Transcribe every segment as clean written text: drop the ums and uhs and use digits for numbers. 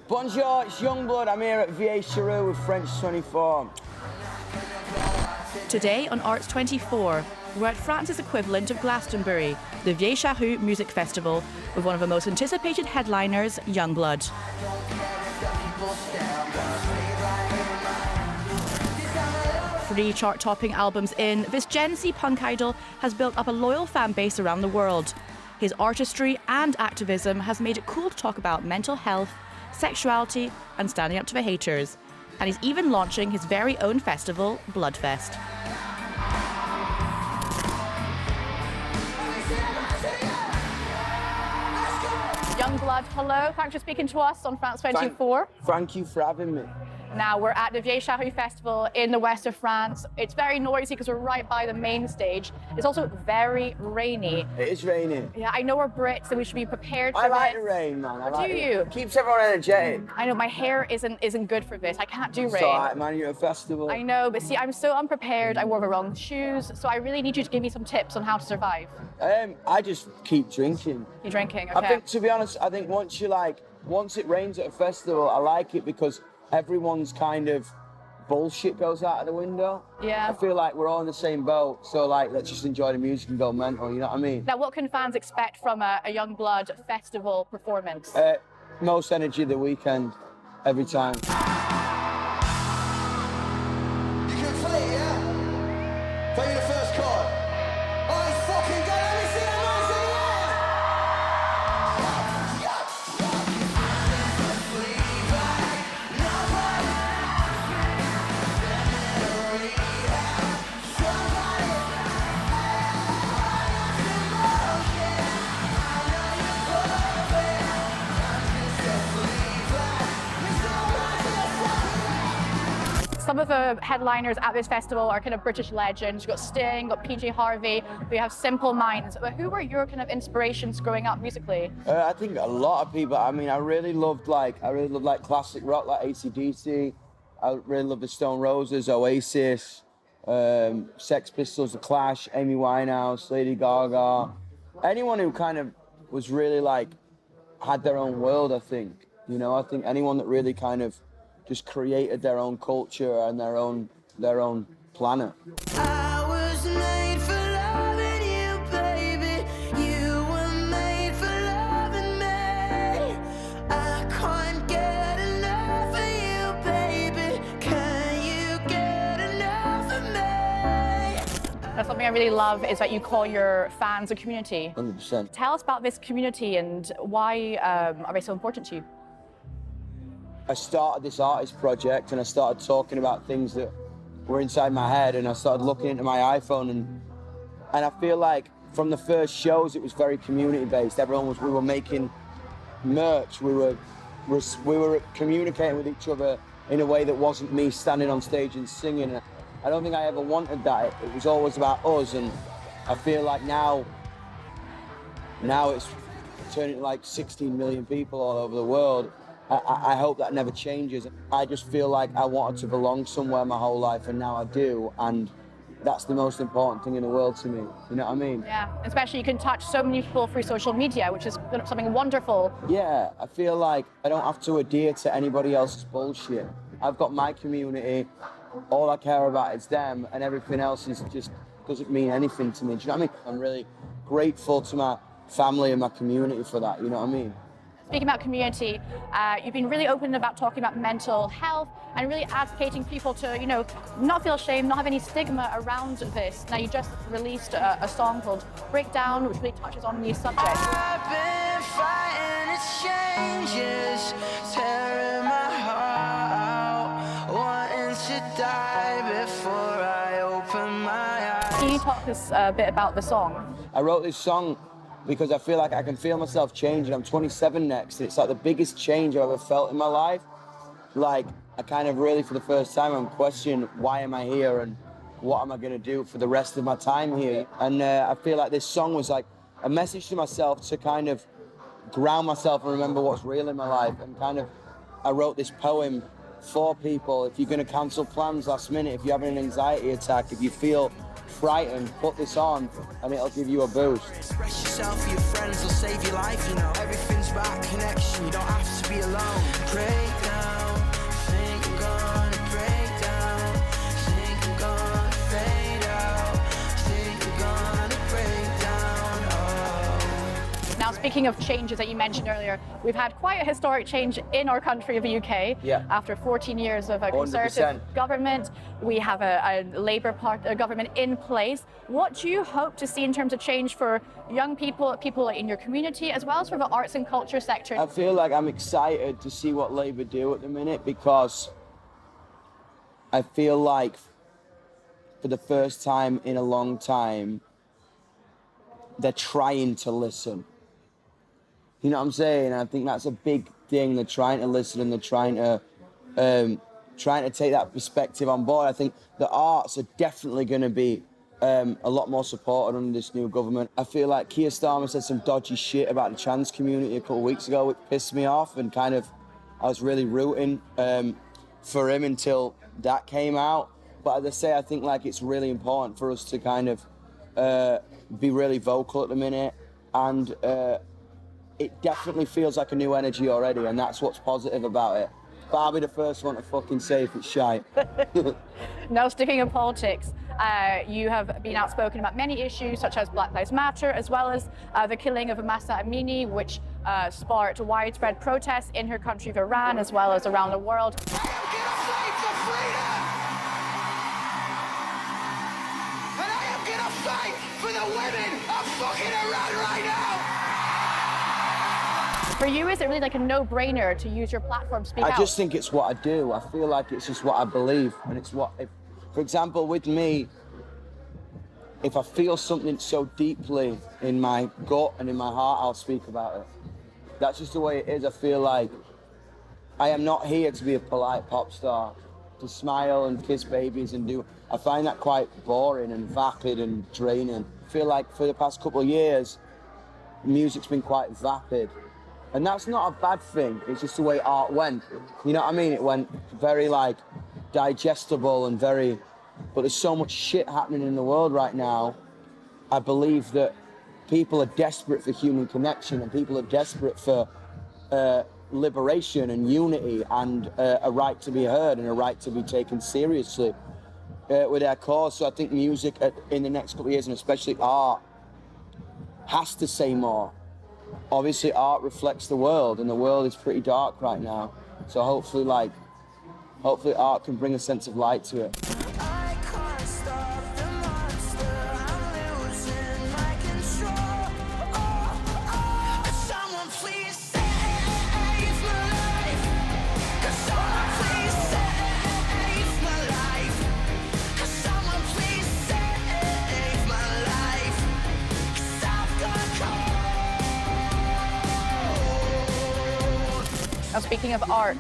Bonjour, it's Yungblud. I'm here at Vieilles Charrues with French 24. Today on Arts 24, we're at France's equivalent of Glastonbury, the Vieilles Charrues Music Festival, with one of the most anticipated headliners, Yungblud. 3 chart-topping albums in, this Gen Z punk idol has built up a loyal fan base around the world. His artistry and activism has made it cool to talk about mental health, sexuality, and standing up to the haters. And he's even launching his very own festival, Bloodfest. Yungblud, hello. Thanks for speaking to us on France 24. Thank you for having me. Now, we're at the Vieilles Charrues Festival in the west of France. It's very noisy because we're right by the main stage. It's also very rainy. It is raining. Yeah, I know we're Brits and we should be prepared for I like this. the rain, man. I Do like you? It keeps everyone energetic. I know, my hair isn't good for this. I can't do rain. It's all right, man. You're at a festival. I know, but see, I'm so unprepared. I wore the wrong shoes, so I really need you to give me some tips on how to survive. I just keep drinking. You're drinking, okay. I think, to be honest, I think once it rains at a festival, I like it because everyone's kind of bullshit goes out of the window. Yeah. I feel like we're all in the same boat, so like let's just enjoy the music and go mental, you know what I mean? Now, what can fans expect from a Yungblud festival performance? Most energy of the weekend, every time. You can play, yeah? Play the first chord. Oh, it's fucking good. Let me see the noise in the air. Some of the headliners at this festival are kind of British legends. You've got Sting, you've got PJ Harvey, we have Simple Minds. But who were your kind of inspirations growing up musically? I think a lot of people. I mean, I really loved classic rock like AC/DC. I really loved the Stone Roses, Oasis, Sex Pistols, The Clash, Amy Winehouse, Lady Gaga. Anyone who kind of was really like had their own world. I think I think anyone that really kind of just created their own culture and their own planet. I was made for loving you, baby. You were made for loving me. I can't get enough of you, baby. Can you get enough of me? That's something I really love is that you call your fans a community. 100%. Tell us about this community and why are they so important to you? I started this artist project and I started talking about things that were inside my head, and I started looking into my iPhone and I feel like from the first shows it was very community based. We were making merch, we were communicating with each other in a way that wasn't me standing on stage and singing. I don't think I ever wanted that. It was always about us, and I feel like now it's turning to like 16 million people all over the world. I hope that never changes. I just feel like I wanted to belong somewhere my whole life, and now I do, and that's the most important thing in the world to me. You know what I mean? Yeah, especially you can touch so many people through social media, which is something wonderful. Yeah, I feel like I don't have to adhere to anybody else's bullshit. I've got my community, all I care about is them, and everything else is just doesn't mean anything to me. Do you know what I mean? I'm really grateful to my family and my community for that, you know what I mean? Speaking about community, you've been really open about talking about mental health and really advocating people to, not feel ashamed, not have any stigma around this. Now, you just released a song called Breakdown, which really touches on these subjects. I've been fighting its changes, tearing my heart out, wanting to die before I open my eyes. Can you talk us a bit about the song? I wrote this song because I feel like I can feel myself changing. I'm 27 next, and it's like the biggest change I've ever felt in my life. Like, I kind of really, for the first time, I'm questioning why am I here and what am I gonna do for the rest of my time here? And I feel like this song was like a message to myself to kind of ground myself and remember what's real in my life. And kind of, I wrote this poem for people. If you're gonna cancel plans last minute, if you're having an anxiety attack, if you feel frightened, put this on and it'll give you a boost. Express yourself for your friends, will save your life, you know. Everything's about connection, you don't have to be alone. Break down, think I'm gonna break down. Think I'm gonna fade out. Think I'm gonna break down, oh. Now, speaking of changes that you mentioned earlier, we've had quite a historic change in our country of the UK. Yeah. After 14 years of a Conservative 100%. government, we have a Labour government in place. What do you hope to see in terms of change for young people, people in your community, as well as for the arts and culture sector? I feel like I'm excited to see what Labour do at the minute, because I feel like for the first time in a long time, they're trying to listen. You know what I'm saying? I think that's a big thing. They're trying to listen and they're trying to take that perspective on board. I think the arts are definitely going to be a lot more supported under this new government. I feel like Keir Starmer said some dodgy shit about the trans community a couple of weeks ago, which pissed me off, and kind of I was really rooting for him until that came out. But as I say, I think like it's really important for us to kind of be really vocal at the minute, and it definitely feels like a new energy already, and that's what's positive about it. But I'll be the first one to fucking say if it's shite. Now, sticking in politics, you have been outspoken about many issues such as Black Lives Matter, as well as the killing of Mahsa Amini, which sparked widespread protests in her country of Iran, as well as around the world. I am gonna fight for freedom! And I am gonna fight for the women of fucking Iran right now! For you, is it really like a no-brainer to use your platform to speak out? I just think it's what I do. I feel like it's just what I believe, and it's what, for example, with me, if I feel something so deeply in my gut and in my heart, I'll speak about it. That's just the way it is. I feel like I am not here to be a polite pop star, to smile and kiss babies and do. I find that quite boring and vapid and draining. I feel like for the past couple of years, music's been quite vapid. And that's not a bad thing, it's just the way art went. You know what I mean? It went very like digestible and very, but there's so much shit happening in the world right now. I believe that people are desperate for human connection, and people are desperate for liberation and unity, and a right to be heard and a right to be taken seriously with their cause. So I think music in the next couple of years, and especially art, has to say more. Obviously art reflects the world, and the world is pretty dark right now. So hopefully art can bring a sense of light to it. I can't stop the monster, I'm losing my control. Someone please save my life. Someone please save my life. Someone please save my life. 'Cause I've gone cold. Now, speaking of art,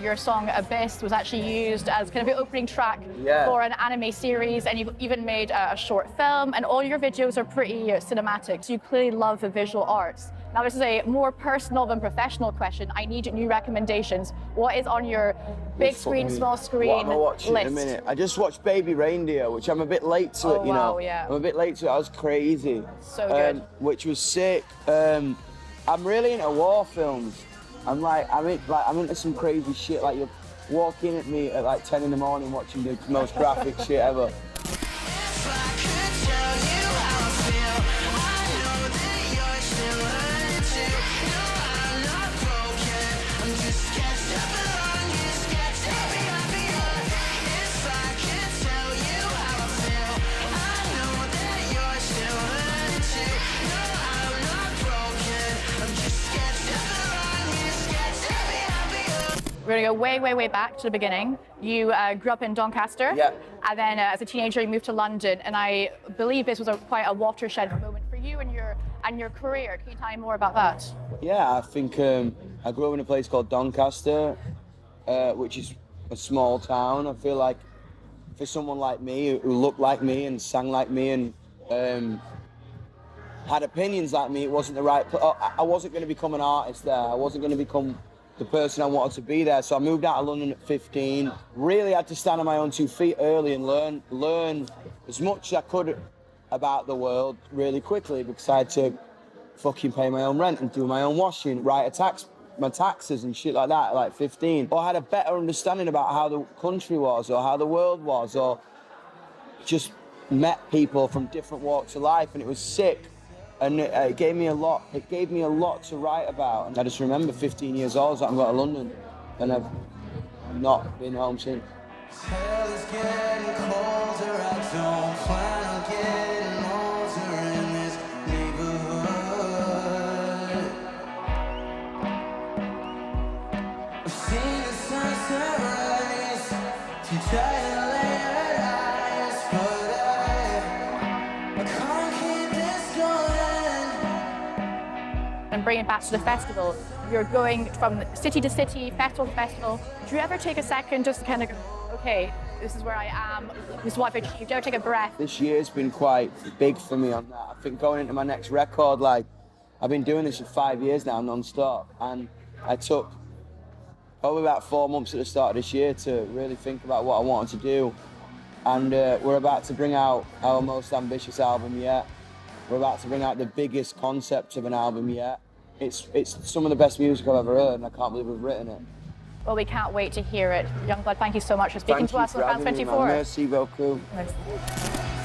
your song Abyss was actually used as kind of the opening track Yeah. for an anime series, and you've even made a short film, and all your videos are pretty cinematic, so you clearly love the visual arts. Now, this is a more personal than professional question. I need new recommendations. What is on your big screen, small screen What am I watching list? in a minute? I just watched Baby Reindeer, which I'm a bit late to Oh, it, you know. wow, yeah. I'm a bit late to it. I was crazy. So good. Which was sick. I'm really into war films. I'm into some crazy shit. Like you're walking at me at like 10 in the morning watching the most graphic shit ever. If I could tell you how I feel, I know that you're still hurting too. No, I'm not broken, I'm just sketched up along you, sketched up behind me. If I could tell you how I feel, I know that you're still hurting too. No, I'm not broken, I'm just sketched up along you, sketched up behind me. We're gonna go way, way, way back to the beginning. You grew up in Doncaster, Yeah. and then as a teenager you moved to London, and I believe this was quite a watershed moment for you and your career. Can you tell me more about that? Yeah, I think I grew up in a place called Doncaster, which is a small town. I feel like for someone like me who looked like me and sang like me and had opinions like me, it wasn't the right. I wasn't going to become an artist there. I wasn't going to become the person I wanted to be there. So I moved out of London at 15. Really had to stand on my own 2 feet early and learn as much as I could about the world really quickly, because I had to fucking pay my own rent and do my own washing, write my taxes and shit like that at like 15. Or I had a better understanding about how the country was or how the world was, or just met people from different walks of life, and it was sick. And it gave me a lot. It gave me a lot to write about. And I just remember 15 years old, I got to London, and I've not been home since. Hell is getting colder, I don't plan on getting older in this neighborhood. I've seen the sunset rise to giant eyes, but I can't keep this going. And bring it back to the festival. You're going from city to city, festival to festival. Do you ever take a second just to kind of go, okay, this is where I am, this is what I've achieved? Do you ever take a breath? This year's been quite big for me on that. I think going into my next record, like, I've been doing this for 5 years now, non-stop, and I took probably about 4 months at the start of this year to really think about what I wanted to do. And we're about to bring out our most ambitious album yet. We're about to bring out the biggest concept of an album yet. It's some of the best music I've ever heard, and I can't believe we've written it. Well, we can't wait to hear it. Yungblud, thank you so much for speaking Thank to you us for on having me, France 24. man. Merci beaucoup. Nice.